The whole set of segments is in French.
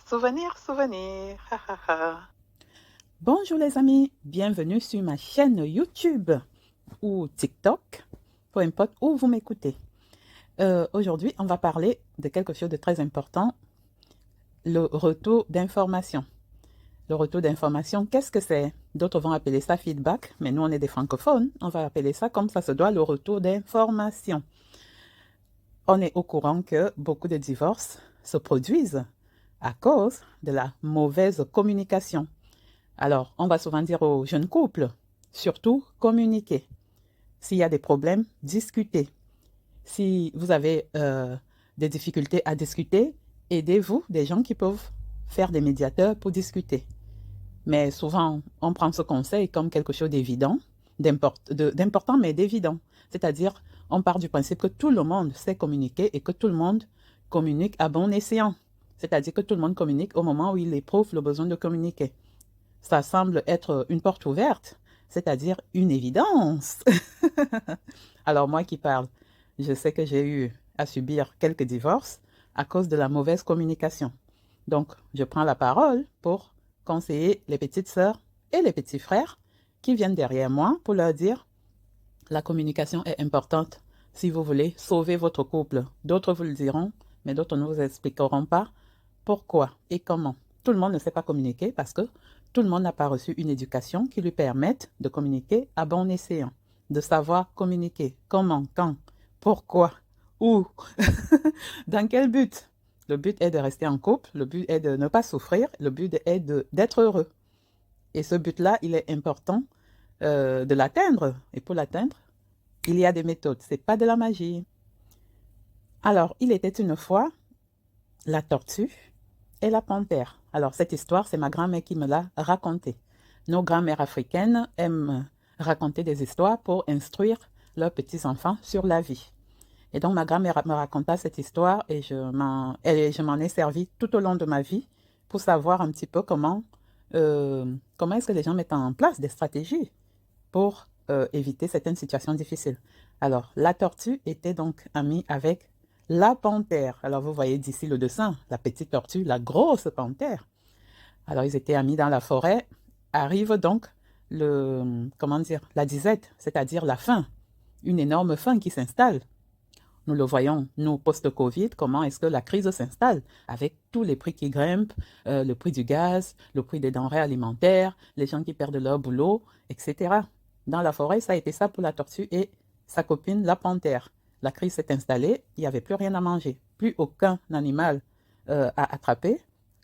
Souvenir, souvenir. Bonjour les amis, bienvenue sur ma chaîne YouTube ou TikTok, peu importe où vous m'écoutez. Aujourd'hui, on va parler de quelque chose de très important, le retour d'information. Le retour d'information, qu'est-ce que c'est? D'autres vont appeler ça feedback, mais nous on est des francophones, on va appeler ça comme ça se doit, le retour d'information. On est au courant que beaucoup de divorces se produisent à cause de la mauvaise communication. Alors, on va souvent dire aux jeunes couples, surtout communiquer. S'il y a des problèmes, discutez. Si vous avez des difficultés à discuter, aidez-vous des gens qui peuvent faire des médiateurs pour discuter. Mais souvent, on prend ce conseil comme quelque chose d'évident, d'important mais d'évident. C'est-à-dire, on part du principe que tout le monde sait communiquer et que tout le monde communique à bon escient. C'est-à-dire que tout le monde communique au moment où il éprouve le besoin de communiquer. Ça semble être une porte ouverte, c'est-à-dire une évidence. Alors moi qui parle, je sais que j'ai eu à subir quelques divorces à cause de la mauvaise communication. Donc, je prends la parole pour conseiller les petites sœurs et les petits frères qui viennent derrière moi pour leur dire la communication est importante si vous voulez sauver votre couple. D'autres vous le diront, mais d'autres ne vous expliqueront pas pourquoi et comment. Tout le monde ne sait pas communiquer parce que tout le monde n'a pas reçu une éducation qui lui permette de communiquer à bon escient, de savoir communiquer, comment, quand, pourquoi, où, dans quel but. Le but est de rester en couple, le but est de ne pas souffrir, le but est d'être heureux. Et ce but-là, il est important de l'atteindre. Et pour l'atteindre, il y a des méthodes, c'est pas de la magie. Alors, il était une fois la tortue et la panthère. Alors, cette histoire, c'est ma grand-mère qui me l'a racontée. Nos grand-mères africaines aiment raconter des histoires pour instruire leurs petits-enfants sur la vie. Et donc, ma grand-mère me raconta cette histoire et je m'en ai servi tout au long de ma vie pour savoir un petit peu comment est-ce que les gens mettent en place des stratégies pour éviter certaines situations difficiles. Alors, la tortue était donc amie avec la panthère. Alors, vous voyez d'ici le dessin, la petite tortue, la grosse panthère. Alors, ils étaient amis dans la forêt. Arrive donc la disette, c'est-à-dire la faim. Une énorme faim qui s'installe. Nous le voyons, nous, post-Covid, comment est-ce que la crise s'installe avec tous les prix qui grimpent, le prix du gaz, le prix des denrées alimentaires, les gens qui perdent leur boulot, etc. Dans la forêt, ça a été ça pour la tortue et sa copine, la panthère. La crise s'est installée, il n'y avait plus rien à manger, plus aucun animal à attraper.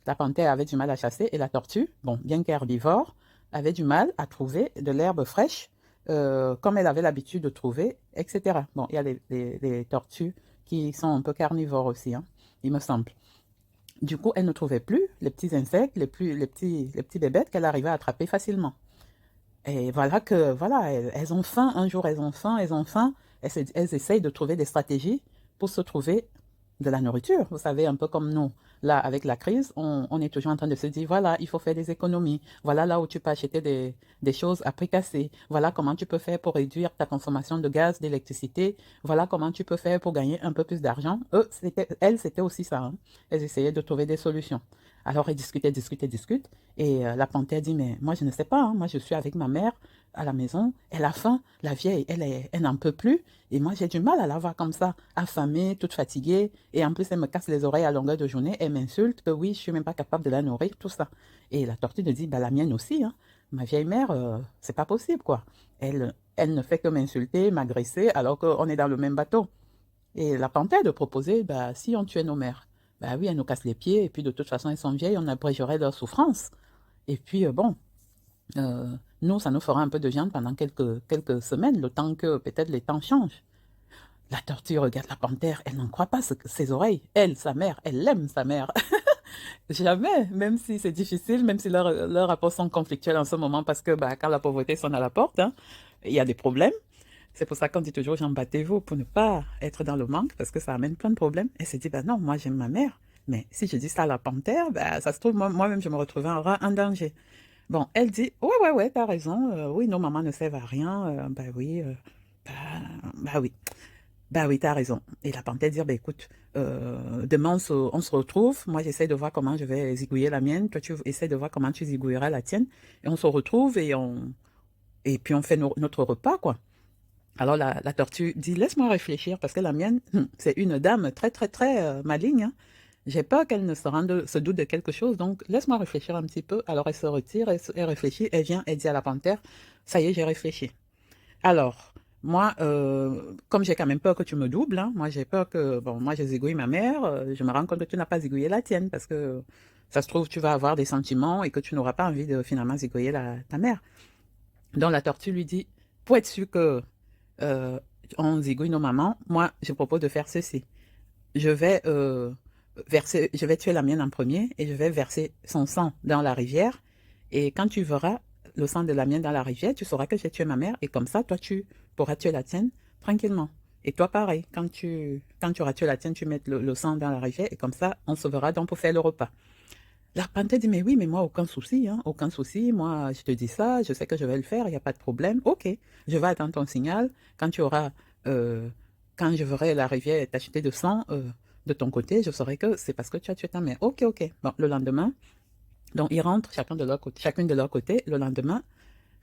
La panthère avait du mal à chasser et la tortue, bon, bien qu'herbivore, avait du mal à trouver de l'herbe fraîche comme elle avait l'habitude de trouver, etc. Bon, il y a les tortues qui sont un peu carnivores aussi, hein, il me semble. Du coup, elle ne trouvait plus les petits insectes, les petits bébêtes qu'elle arrivait à attraper facilement. Et voilà que, voilà, elles ont faim, un jour elles ont faim, elles essayent de trouver des stratégies pour se trouver de la nourriture. Vous savez, un peu comme nous, là, avec la crise, on est toujours en train de se dire, voilà, il faut faire des économies. Voilà là où tu peux acheter des choses à prix cassé. Voilà comment tu peux faire pour réduire ta consommation de gaz, d'électricité. Voilà comment tu peux faire pour gagner un peu plus d'argent. Elles, c'était aussi ça, hein. Elles essayaient de trouver des solutions. Alors, elles discutaient. Et la panthère dit, mais moi, je ne sais pas, hein. Moi, je suis avec ma mère à la maison. Elle a faim. La vieille, elle n'en peut plus. Et moi, j'ai du mal à la voir comme ça, affamée, toute fatiguée. Et en plus, elle me casse les oreilles à longueur de journée. Elle m'insulte que oui, je suis même pas capable de la nourrir, tout ça. Et la tortue me dit, bah, la mienne aussi, hein. Ma vieille mère, c'est pas possible, quoi. Elle ne fait que m'insulter, m'agresser, alors qu'on est dans le même bateau. Et la panthère de proposer, bah, si on tuait nos mères, bah oui, elles nous cassent les pieds. Et puis, de toute façon, elles sont vieilles, on abrégerait leur souffrance. Et puis, bon... nous, ça nous fera un peu de viande pendant quelques semaines, le temps que peut-être les temps changent. La tortue regarde la panthère, elle n'en croit pas ses oreilles. Elle, sa mère, elle aime sa mère. Jamais, même si c'est difficile, même si leurs rapports sont conflictuels en ce moment, parce que bah, quand la pauvreté sonne à la porte, hein, il y a des problèmes. C'est pour ça qu'on dit toujours, Jean, battez-vous pour ne pas être dans le manque, parce que ça amène plein de problèmes. Elle s'est dit, bah non, moi j'aime ma mère, mais si je dis ça à la panthère, bah, ça se trouve, moi-même, je me retrouvais en danger. Bon, elle dit, ouais, t'as raison, oui, nos mamans ne servent à rien, bah oui, bah, bah oui. Bah oui, t'as raison. Et la panthère dit, bah écoute, demain on se retrouve. Moi, j'essaie de voir comment je vais zigouiller la mienne. Toi, tu essaies de voir comment tu zigouilleras la tienne. Et on se retrouve et puis on fait notre repas, quoi. Alors la tortue dit, laisse-moi réfléchir parce que la mienne, c'est une dame très, très, très maligne, hein. J'ai peur qu'elle ne se doute de quelque chose, donc laisse-moi réfléchir un petit peu. Alors elle se retire, elle réfléchit, elle vient, elle dit à la panthère, ça y est, j'ai réfléchi. Alors, moi, comme j'ai quand même peur que tu me doubles, hein, moi j'ai peur que, bon, moi j'ai zigouillé ma mère, je me rends compte que tu n'as pas zigouillé la tienne, parce que ça se trouve, tu vas avoir des sentiments et que tu n'auras pas envie de finalement zigouiller ta mère. Donc la tortue lui dit, pour être sûr que euh, on zigouille nos mamans, moi je propose de faire ceci. Je vais je vais tuer la mienne en premier et je vais verser son sang dans la rivière. Et quand tu verras le sang de la mienne dans la rivière, tu sauras que j'ai tué ma mère. Et comme ça, toi, tu pourras tuer la tienne tranquillement. Et toi, pareil, quand tu auras tué la tienne, tu mets le sang dans la rivière. Et comme ça, on se verra donc pour faire le repas. La panthère dit, mais oui, mais moi, aucun souci, hein, aucun souci. Moi, je te dis ça, je sais que je vais le faire, il n'y a pas de problème. Ok, je vais attendre ton signal. Quand tu auras, euh, quand je verrai la rivière tachetée de sang de ton côté, je saurai que c'est parce que tu as tué ta mère. Ok, ok. Bon, le lendemain, donc ils rentrent chacun de leur côté, chacune de leur côté. Le lendemain,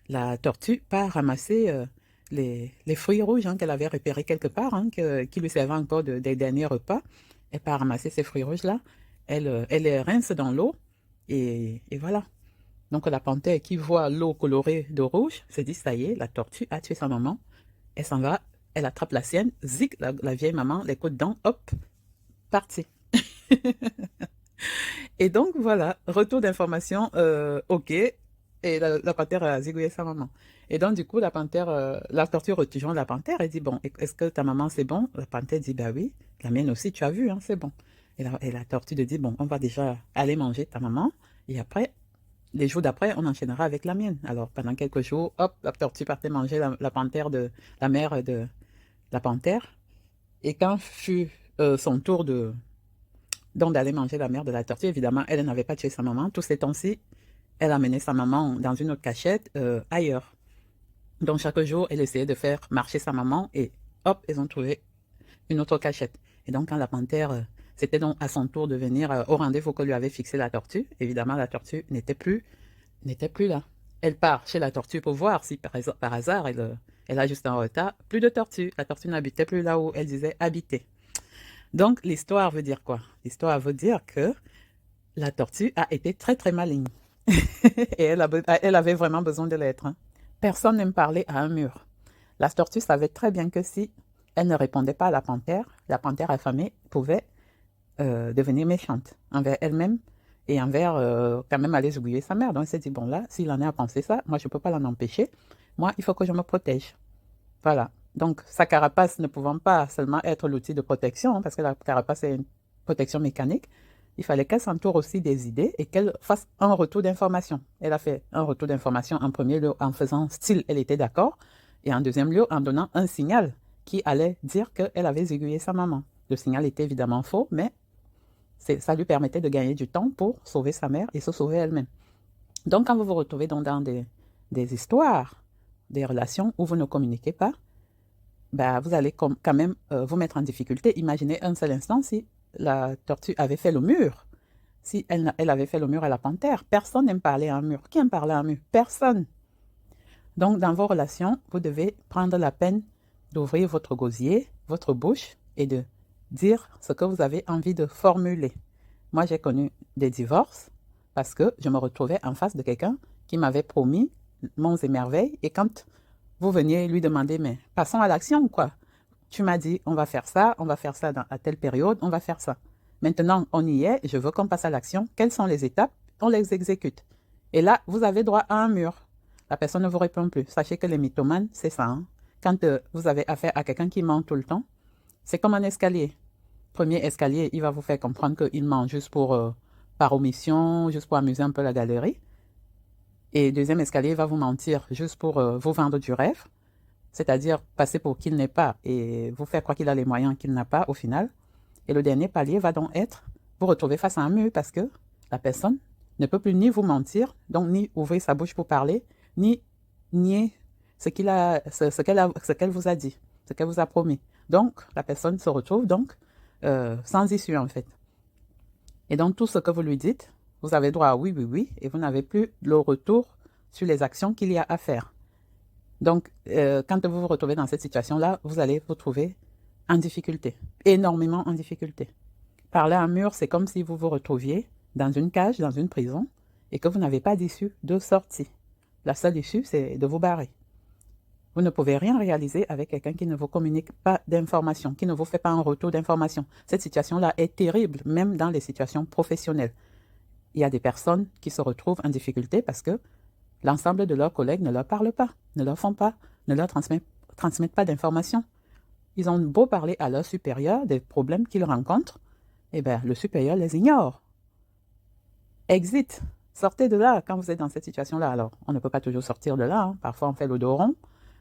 la tortue part ramasser les fruits rouges hein, qu'elle avait repérés quelque part, hein, qui lui servaient encore des derniers repas. Elle part ramasser ces fruits rouges-là. Elle les rince dans l'eau. Et voilà. Donc la panthère qui voit l'eau colorée de rouge se dit, ça y est, la tortue a tué sa maman. Elle s'en va, elle attrape la sienne, zig, la vieille maman, les coups dedans, hop, parti. Et donc voilà, retour d'information, ok. Et la panthère a zigouillé sa maman. Et donc du coup, la tortue rejoint la panthère et dit, bon, est-ce que ta maman c'est bon? La panthère dit, bah oui, la mienne aussi, tu as vu, hein, c'est bon. Et la tortue dit, bon, on va déjà aller manger ta maman. Et après, les jours d'après, on enchaînera avec la mienne. Alors pendant quelques jours, hop, la tortue partait manger la panthère la mère de la panthère. Et quand fut son tour donc d'aller manger la mère de la tortue, évidemment, elle n'avait pas tué sa maman. Tous ces temps-ci, elle a mené sa maman dans une autre cachette ailleurs. Donc chaque jour, elle essayait de faire marcher sa maman et hop, ils ont trouvé une autre cachette. Et donc quand la panthère, c'était donc à son tour de venir au rendez-vous que lui avait fixé la tortue, évidemment, la tortue n'était plus là. Elle part chez la tortue pour voir si par hasard elle a juste un retard. Plus de tortue. La tortue n'habitait plus là où elle disait habiter. Donc l'histoire veut dire quoi? L'histoire veut dire que la tortue a été très très maligne. Et elle avait vraiment besoin de l'être, hein. Personne n'aime parler à un mur. La tortue savait très bien que si elle ne répondait pas à la panthère affamée pouvait devenir méchante envers elle-même et envers quand même aller oublier sa mère. Donc elle s'est dit, bon là, s'il en est à penser ça, moi je ne peux pas l'en empêcher. Moi, il faut que je me protège. Voilà. Donc sa carapace ne pouvant pas seulement être l'outil de protection, hein, parce que la carapace est une protection mécanique, il fallait qu'elle s'entoure aussi des idées et qu'elle fasse un retour d'information. Elle a fait un retour d'information en premier lieu en faisant style, elle était d'accord, et en deuxième lieu en donnant un signal qui allait dire qu'elle avait aiguillé sa maman. Le signal était évidemment faux, mais ça lui permettait de gagner du temps pour sauver sa mère et se sauver elle-même. Donc quand vous vous retrouvez dans des histoires, des relations où vous ne communiquez pas, bah, vous allez quand même vous mettre en difficulté. Imaginez un seul instant si la tortue avait fait le mur. Si elle avait fait le mur à la panthère, personne n'aime parler à un mur. Qui aime parler à un mur? Personne. Donc, dans vos relations, vous devez prendre la peine d'ouvrir votre gosier, votre bouche, et de dire ce que vous avez envie de formuler. Moi, j'ai connu des divorces parce que je me retrouvais en face de quelqu'un qui m'avait promis monts et merveilles, et quand vous veniez lui demander, mais passons à l'action, quoi. Tu m'as dit, on va faire ça à telle période, on va faire ça. Maintenant, on y est, je veux qu'on passe à l'action. Quelles sont les étapes? On les exécute. Et là, vous avez droit à un mur. La personne ne vous répond plus. Sachez que les mythomanes, c'est ça, hein. Quand vous avez affaire à quelqu'un qui ment tout le temps, c'est comme un escalier. Premier escalier, il va vous faire comprendre qu'il ment juste pour par omission, juste pour amuser un peu la galerie. Et deuxième escalier, il va vous mentir juste pour vous vendre du rêve, c'est-à-dire passer pour qu'il n'est pas et vous faire croire qu'il a les moyens qu'il n'a pas au final. Et le dernier palier va donc être vous retrouver face à un mur parce que la personne ne peut plus ni vous mentir, donc ni ouvrir sa bouche pour parler, ni nier ce qu'elle vous a dit, ce qu'elle vous a promis. Donc, la personne se retrouve donc sans issue en fait. Et donc, tout ce que vous lui dites, vous avez droit à oui, oui, oui, et vous n'avez plus le retour sur les actions qu'il y a à faire. Donc, quand vous vous retrouvez dans cette situation-là, vous allez vous trouver en difficulté, énormément en difficulté. Parler à un mur, c'est comme si vous vous retrouviez dans une cage, dans une prison, et que vous n'avez pas d'issue de sortie. La seule issue, c'est de vous barrer. Vous ne pouvez rien réaliser avec quelqu'un qui ne vous communique pas d'informations, qui ne vous fait pas un retour d'informations. Cette situation-là est terrible, même dans les situations professionnelles. Il y a des personnes qui se retrouvent en difficulté parce que l'ensemble de leurs collègues ne leur parlent pas, ne leur font pas, ne leur transmettent pas d'informations. Ils ont beau parler à leur supérieur des problèmes qu'ils rencontrent, eh bien, le supérieur les ignore. Exit, sortez de là quand vous êtes dans cette situation-là. Alors, on ne peut pas toujours sortir de là, hein. Parfois, on fait le dos rond,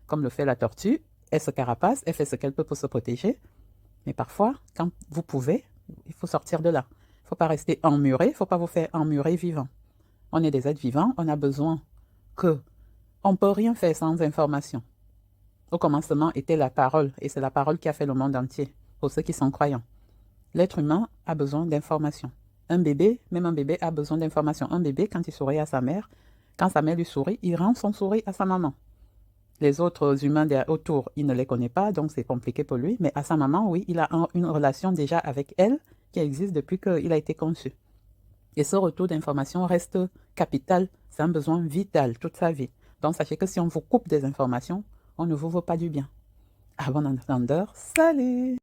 comme le fait la tortue. Elle se carapace, elle fait ce qu'elle peut pour se protéger. Mais parfois, quand vous pouvez, il faut sortir de là. Il ne faut pas rester emmuré, il ne faut pas vous faire emmurer vivant. On est des êtres vivants, on a besoin que... On ne peut rien faire sans information. Au commencement était la parole, et c'est la parole qui a fait le monde entier, pour ceux qui sont croyants. L'être humain a besoin d'informations. Un bébé, même un bébé a besoin d'informations. Un bébé, quand il sourit à sa mère, quand sa mère lui sourit, il rend son sourire à sa maman. Les autres humains autour, il ne les connaît pas, donc c'est compliqué pour lui. Mais à sa maman, oui, il a une relation déjà avec elle qui existe depuis qu'il a été conçu. Et ce retour d'information reste capital, c'est un besoin vital toute sa vie. Donc sachez que si on vous coupe des informations, on ne vous vaut pas du bien. À bon entendeur, salut!